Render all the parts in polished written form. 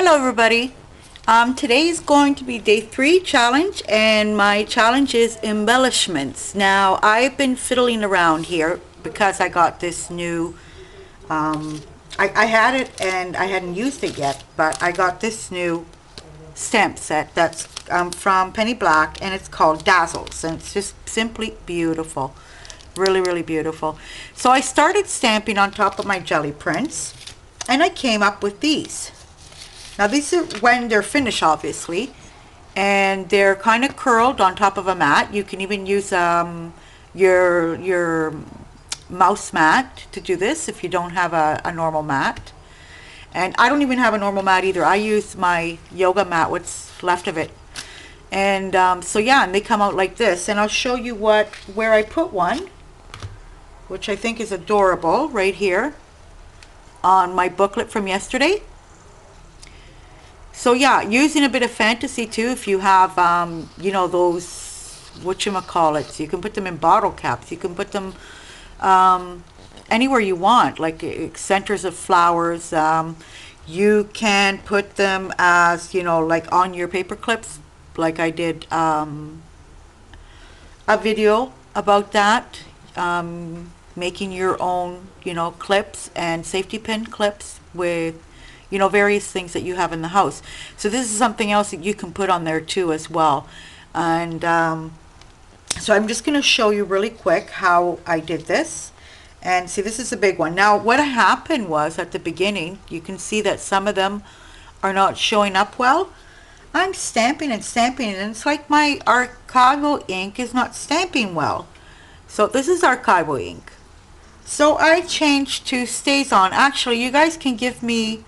Hello everybody. Today is going to be day 3 challenge, and my challenge is embellishments. Now I've been fiddling around here because I got this new I had it and I hadn't used it yet, but I got this new stamp set that's from Penny Black, and it's called Dazzles, and it's just simply beautiful. Really beautiful. So I started stamping on top of my jelly prints, and I came up with these. Now these are when they're finished, obviously, and they're kind of curled on top of a mat. You can even use your mouse mat to do this if you don't have a normal mat. And I don't even have a normal mat either. I use my yoga mat, what's left of it. And so yeah, and they come out like this. And I'll show you where I put one, which I think is adorable, right here on my booklet from yesterday. So yeah, using a bit of fantasy too. If you have, you know, those whatchamacallits, you can put them in bottle caps. You can put them anywhere you want, like centers of flowers. You can put them as, you know, like on your paper clips, like I did a video about that. Making your own, you know, clips and safety pin clips with, you know, various things that you have in the house. So this is something else that you can put on there too as well. And so I'm just going to show you really quick how I did this. And see, this is a big one. Now what happened was, at the beginning, you can see that some of them are not showing up well. I'm stamping and stamping, and it's like my Archival ink is not stamping well. So this is Archival ink. So I changed to StazOn. Actually, you guys can give me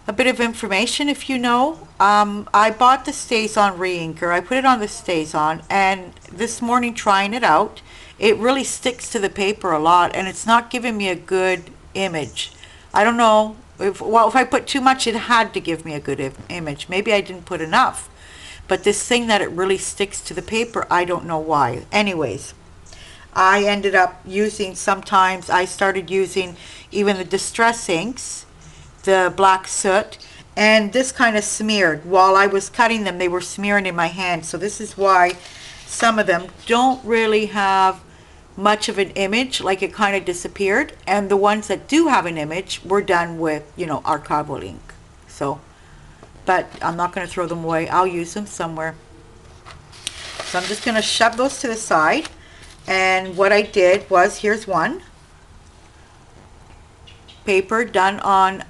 a bit of information if you know. I bought the StazOn re-inker. I put it on the StazOn, and this morning trying it out, it really sticks to the paper a lot, and it's not giving me a good image. I don't know if I put too much, it had to give me a good image. Maybe I didn't put enough, but this thing that it really sticks to the paper, I don't know why. Anyways, I ended up using, sometimes I started using even the distress inks, the black soot, and this kind of smeared. While I was cutting them, they were smearing in my hand. So this is why some of them don't really have much of an image, like it kind of disappeared. And the ones that do have an image were done with, you know, Archival ink. So, but I'm not going to throw them away. I'll use them somewhere. So I'm just going to shove those to the side. And what I did was, here's one paper done on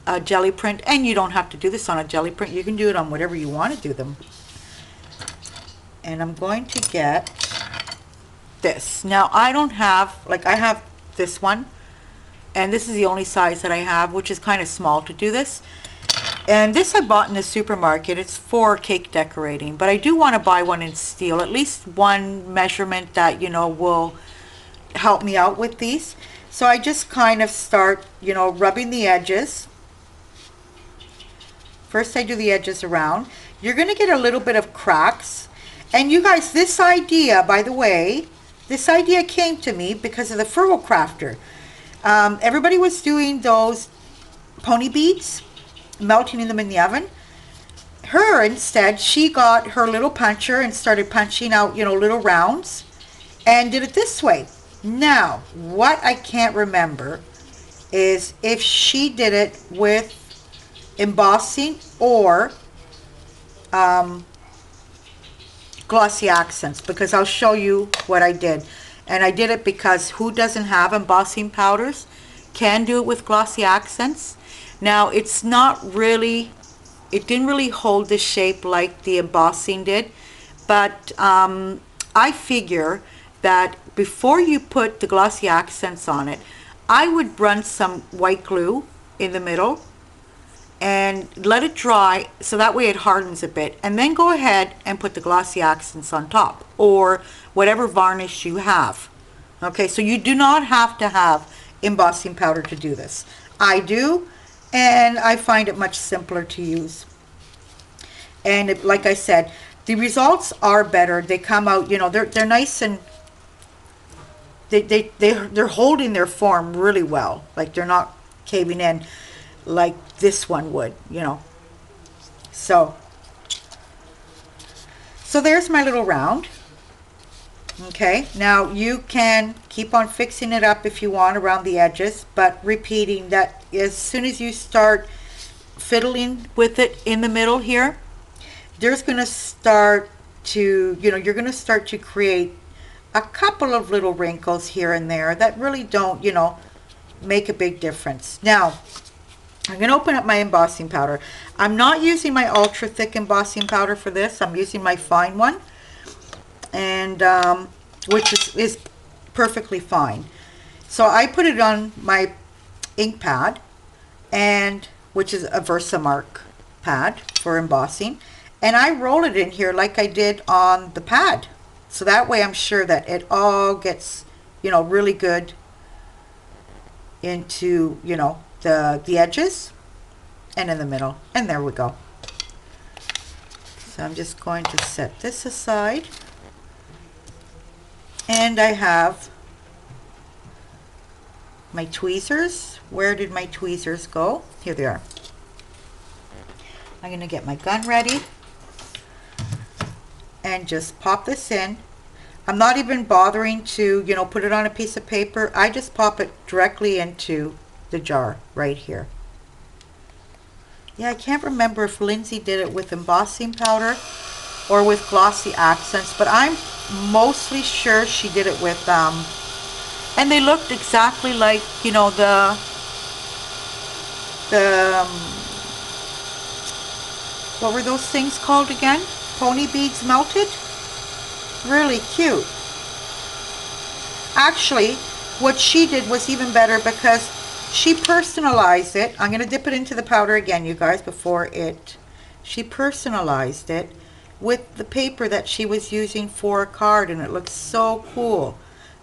a jelly print, and you don't have to do this on a jelly print. You can do it on whatever you want to do them. And I'm going to get this. Now I don't have, like, I have this one, and this is the only size that I have, which is kind of small to do this. And this I bought in the supermarket. It's for cake decorating, but I do want to buy one in steel, at least one measurement that, you know, will help me out with these. So I just kind of start, you know, rubbing the edges. First I do the edges around. You're going to get a little bit of cracks. And you guys, this idea, by the way, this idea came to me because of the Furrow Crafter. Everybody was doing those pony beads, melting them in the oven. Her, instead, she got her little puncher and started punching out, you know, little rounds, and did it this way. Now, what I can't remember is if she did it with embossing or glossy accents, because I'll show you what I did. And I did it because who doesn't have embossing powders can do it with glossy accents. Now it's not really, it didn't really hold the shape like the embossing did, but I figure that before you put the glossy accents on it, I would run some white glue in the middle and let it dry, so that way it hardens a bit, and then go ahead and put the glossy accents on top, or whatever varnish you have. Okay, so you do not have to have embossing powder to do this. I do, and I find it much simpler to use. And it, like I said, the results are better. They come out, you know, they're nice, and they're holding their form really well. Like, they're not caving in. like this one would, you know. So there's my little round. Okay, now you can keep on fixing it up if you want around the edges, but repeating that as soon as you start fiddling with it in the middle here, there's going to start to, you know, you're going to start to create a couple of little wrinkles here and there that really don't, you know, make a big difference. Now, I'm going to open up my embossing powder. I'm not using my ultra thick embossing powder for this. I'm using my fine one, and which is perfectly fine. So I put it on my ink pad, and which is a Versamark pad for embossing, and I roll it in here like I did on the pad. So that way I'm sure that it all gets, you know, really good into, you know, the edges and in the middle. And there we go. So I'm just going to set this aside. And I have my tweezers. Where did my tweezers go? Here they are. I'm going to get my gun ready and just pop this in. I'm not even bothering to, you know, put it on a piece of paper. I just pop it directly into the jar right here. Yeah, I can't remember if Lindsay did it with embossing powder or with glossy accents, but I'm mostly sure she did it with, and they looked exactly like, you know, what were those things called again? Pony beads melted? Really cute. Actually, what she did was even better because she personalized it. I'm going to dip it into the powder again, you guys, she personalized it with the paper that she was using for a card, and it looks so cool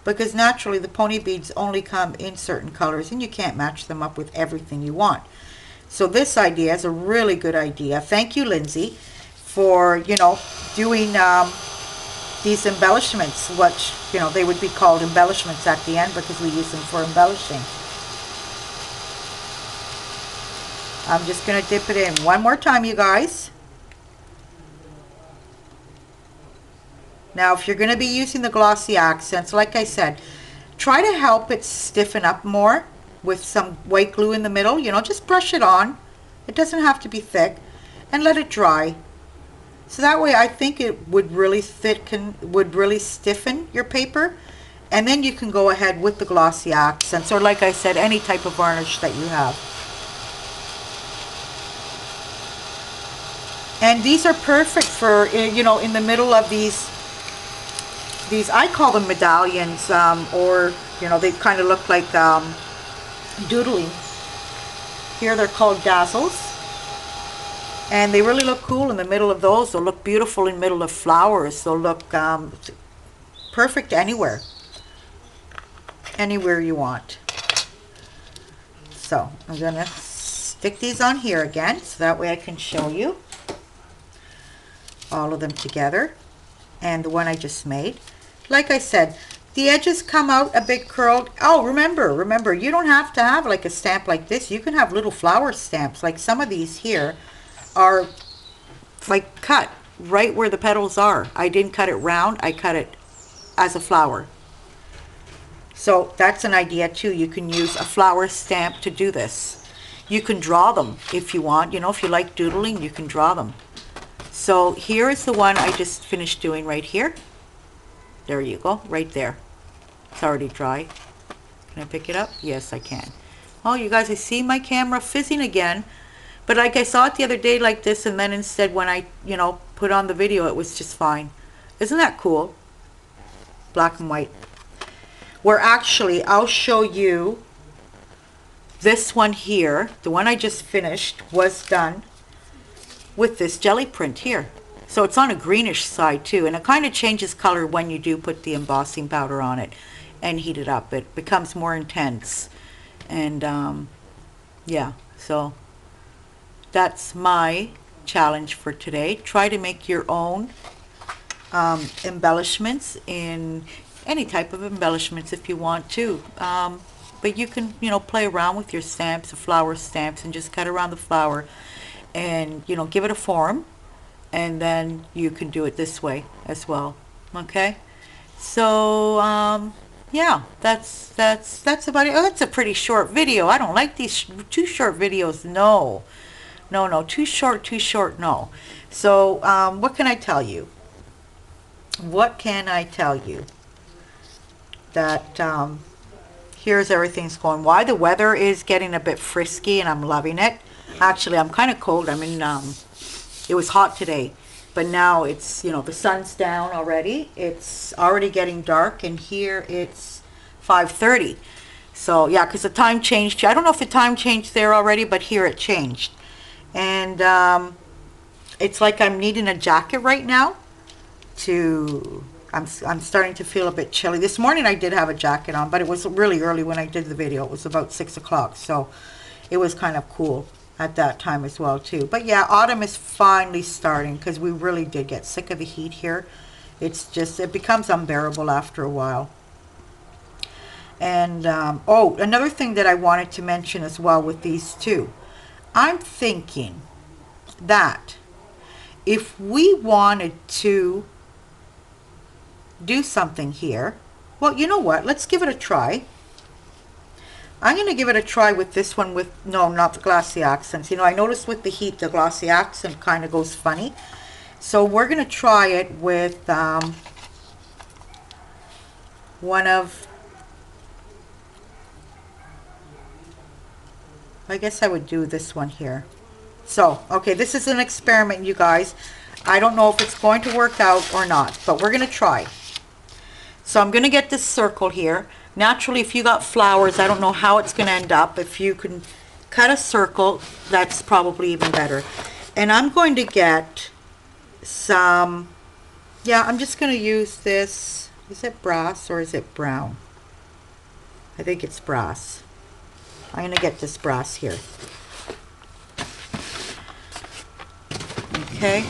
because naturally the pony beads only come in certain colors and you can't match them up with everything you want. So this idea is a really good idea. Thank you, Lindsay, for, you know, doing these embellishments, which, you know, they would be called embellishments at the end because we use them for embellishing. I'm just going to dip it in one more time, you guys. Now, if you're going to be using the glossy accents, like I said, try to help it stiffen up more with some white glue in the middle. You know, just brush it on. It doesn't have to be thick, and let it dry. So that way I think it would really stiffen your paper, and then you can go ahead with the glossy accents, or like I said, any type of varnish that you have. And these are perfect for, you know, in the middle of these I call them medallions, or, you know, they kind of look like doodling. Here they're called dazzles, and they really look cool in the middle of those. They'll look beautiful in the middle of flowers. They'll look perfect anywhere you want. So I'm gonna stick these on here again, so that way I can show you all of them together, and the one I just made. Like I said, the edges come out a bit curled. Oh, remember, you don't have to have like a stamp like this. You can have little flower stamps. Like some of these here are like cut right where the petals are. I didn't cut it round, I cut it as a flower. So that's an idea too. You can use a flower stamp to do this. You can draw them if you want. You know, if you like doodling, you can draw them. So here is the one I just finished doing right here. There you go, right there. It's already dry. Can I pick it up? Yes, I can. Oh, you guys, I see my camera fizzing again. But like I saw it the other day like this, and then instead when I, you know, put on the video, it was just fine. Isn't that cool? Black and white. Where actually, I'll show you this one here. The one I just finished was done with this jelly print here. So it's on a greenish side too, and it kind of changes color when you do put the embossing powder on it and heat it up. It becomes more intense. And yeah, so that's my challenge for today. Try to make your own embellishments, in any type of embellishments if you want to. but you can, you know, play around with your stamps, the flower stamps, and just cut around the flower and, you know, give it a form, and then you can do it this way as well. Okay, so yeah, that's about it. Oh, that's a pretty short video. I don't like these too short videos. No, no, no, too short, no. So what can I tell you? What can I tell you? That here's everything's going. Why the weather is getting a bit frisky, and I'm loving it. Actually, I'm kind of cold. I mean, it was hot today, but now it's, you know, the sun's down already. It's already getting dark, and here it's 5:30. So yeah, because the time changed. I don't know if the time changed there already, but here it changed. And it's like I'm needing a jacket right now to, I'm starting to feel a bit chilly. This morning I did have a jacket on, but it was really early when I did the video. It was about 6 o'clock, so it was kind of cool at that time as well too. But yeah, autumn is finally starting, because we really did get sick of the heat here. It's just, it becomes unbearable after a while. And oh, another thing that I wanted to mention as well with these two, I'm thinking that if we wanted to do something here, well, you know what, let's give it a try. I'm going to give it a try with this one with, no, not the glossy accents. You know, I noticed with the heat, the glossy accent kind of goes funny. So we're going to try it with one of, I guess I would do this one here. So, okay, this is an experiment, you guys. I don't know if it's going to work out or not, but we're going to try. So I'm going to get this circle here. Naturally, if you got flowers, I don't know how it's going to end up. If you can cut a circle, that's probably even better. And I'm going to get some, yeah, I'm just going to use this. Is it brass or is it brown? I think it's brass. I'm going to get this brass here. Okay.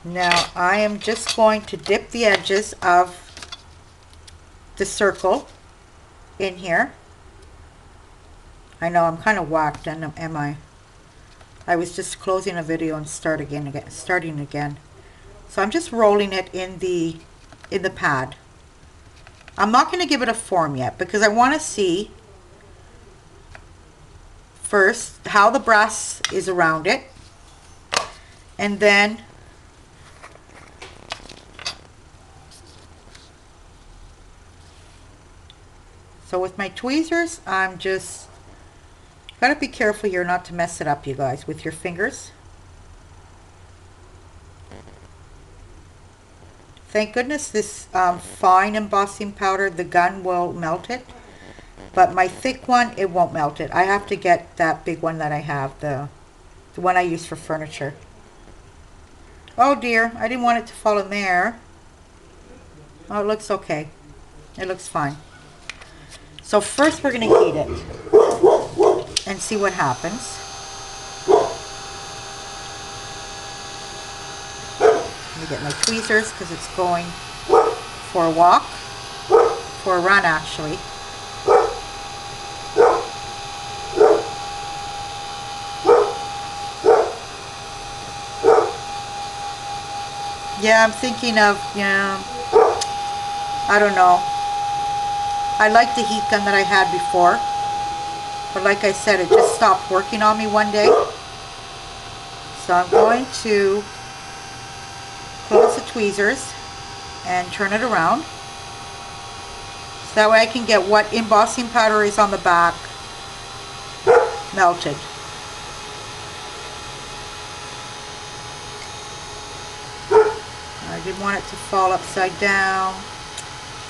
Now I am just going to dip the edges of the circle in here. I know I'm kind of whacked, and am I? I was just closing a video and starting again. So I'm just rolling it in the pad. I'm not going to give it a form yet, because I want to see first how the brass is around it, and then so with my tweezers, I'm just gotta be careful here not to mess it up, you guys, with your fingers. Thank goodness this fine embossing powder, the gun will melt it, but my thick one, it won't melt it. I have to get that big one that I have, the one I use for furniture. Oh dear, I didn't want it to fall in there. Oh, it looks okay. It looks fine. So first we're going to heat it and see what happens. Let me get my tweezers, because it's going for a walk, for a run actually. Yeah, I'm thinking of, yeah, I don't know. I like the heat gun that I had before, but like I said, it just stopped working on me one day. So I'm going to close the tweezers and turn it around, so that way I can get what embossing powder is on the back melted. I didn't want it to fall upside down.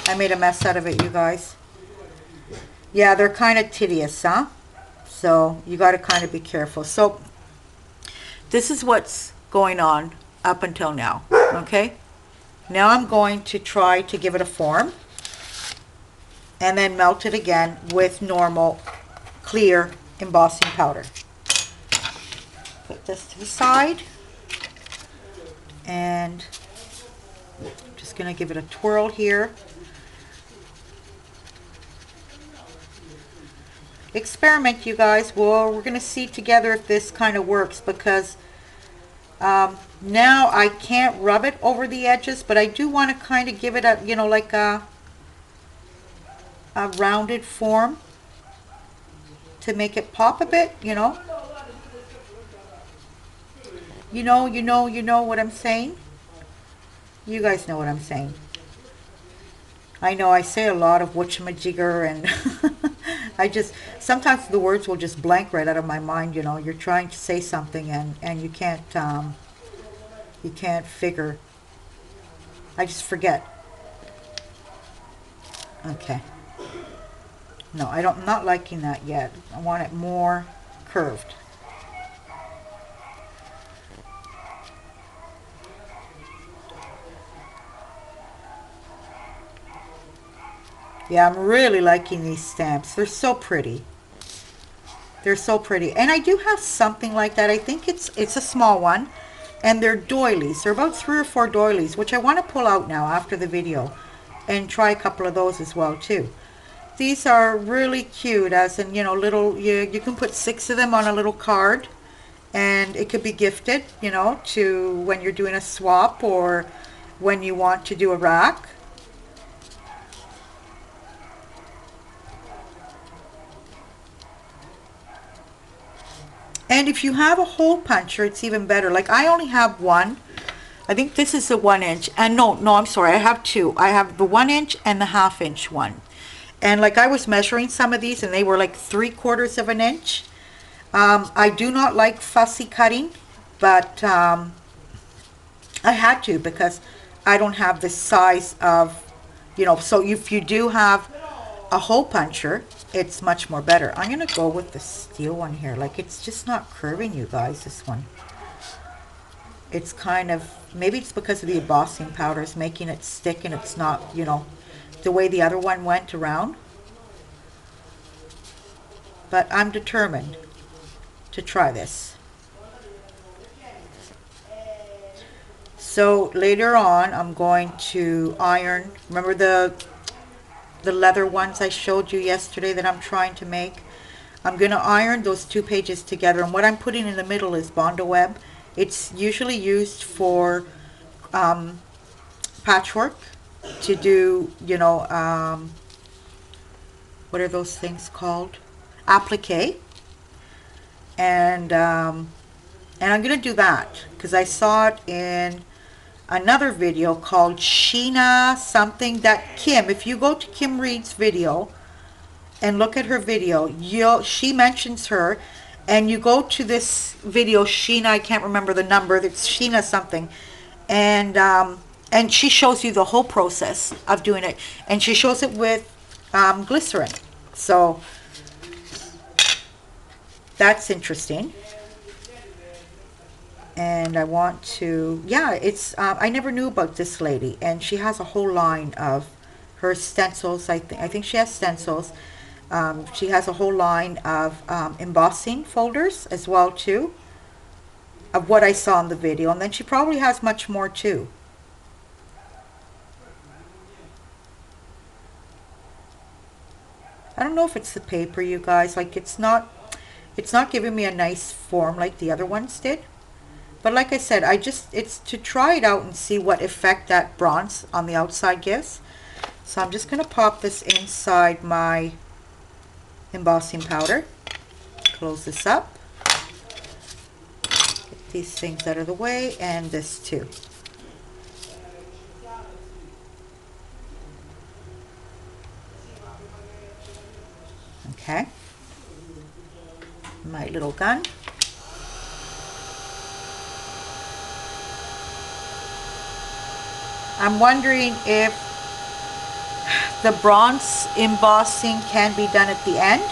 I made a mess out of it, you guys. Yeah, they're kind of tedious, huh? So you got to kind of be careful. So this is what's going on up until now, okay? Now I'm going to try to give it a form and then melt it again with normal clear embossing powder. Put this to the side, and I'm just going to give it a twirl here. experiment, you guys. Well, we're going to see together if this kind of works, because now I can't rub it over the edges, but I do want to kind of give it a, you know, like a rounded form to make it pop a bit, you know. You know what I'm saying? You guys know what I'm saying. I know I say a lot of whatchamajigger, and I just, sometimes the words will just blank right out of my mind, you know. You're trying to say something, and you can't figure. I just forget. Okay. No, I'm not liking that yet. I want it more curved. Yeah, I'm really liking these stamps. They're so pretty. They're so pretty. And I do have something like that. I think it's a small one. And they're doilies. They're about 3 or 4 doilies, which I want to pull out now after the video and try a couple of those as well too. These are really cute, as in, you know, little, you can put 6 of them on a little card, and it could be gifted, you know, to when you're doing a swap or when you want to do a rack. And if you have a hole puncher, it's even better. Like, I only have one. I think this is the 1 inch. And no, I'm sorry. I have 2. I have the 1 inch and the 1/2 inch one. And like, I was measuring some of these, and they were like 3/4 of an inch. I do not like fussy cutting, but I had to, because I don't have the size of, you know, so if you do have a hole puncher, it's much more better. I'm going to go with the steel one here. Like, it's just not curving, you guys, this one. It's kind of, maybe it's because of the embossing powder is making it stick, and it's not, you know, the way the other one went around. But I'm determined to try this. So later on, I'm going to iron. Remember the leather ones I showed you yesterday that I'm trying to make? I'm going to iron those 2 pages together, and what I'm putting in the middle is Bondo Web. It's usually used for patchwork, to do, you know, what are those things called? Applique. And I'm going to do that because I saw it in another video called Sheena something, that Kim, if you go to Kim Reed's video and look at her video, she mentions her, and you go to this video, Sheena, I can't remember the number, it's Sheena something, and she shows you the whole process of doing it, and she shows it with glycerin. So that's interesting. And I want to, yeah, it's, I never knew about this lady, and she has a whole line of her stencils. I think she has stencils. She has a whole line of embossing folders as well too, of what I saw in the video, and then she probably has much more too. I don't know if it's the paper, you guys, like it's not giving me a nice form like the other ones did. But like I said, it's to try it out and see what effect that bronze on the outside gives. So I'm just going to pop this inside my embossing powder. Close this up. Get these things out of the way, and this too. Okay. My little gun. I'm wondering if the bronze embossing can be done at the end,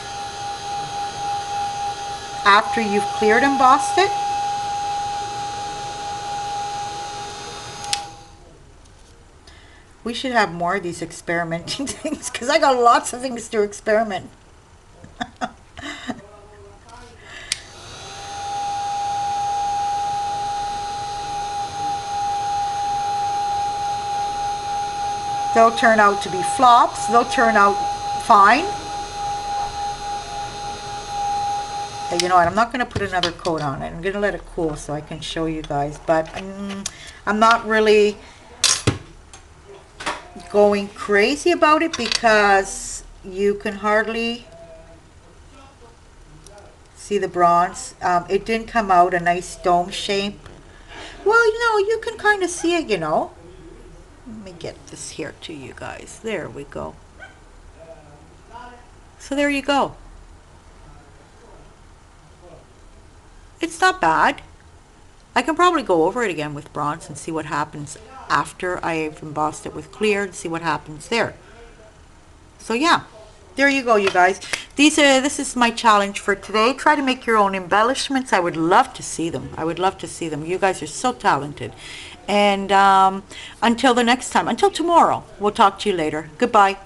after you've cleared embossed it. We should have more of these experimenting things, because I got lots of things to experiment. They'll turn out to be flops. They'll turn out fine. But you know what, I'm not going to put another coat on it. I'm going to let it cool so I can show you guys. But I'm not really going crazy about it because you can hardly see the bronze. It didn't come out a nice dome shape. Well, you know, you can kind of see it, you know. Let me get this here to you guys. There we go. So there you go. It's not bad. I can probably go over it again with bronze and see what happens after I've embossed it with clear and see what happens there. So yeah, there you go, you guys. This is my challenge for today. Try to make your own embellishments. I would love to see them. I would love to see them. You guys are so talented. And until the next time, until tomorrow, we'll talk to you later. Goodbye.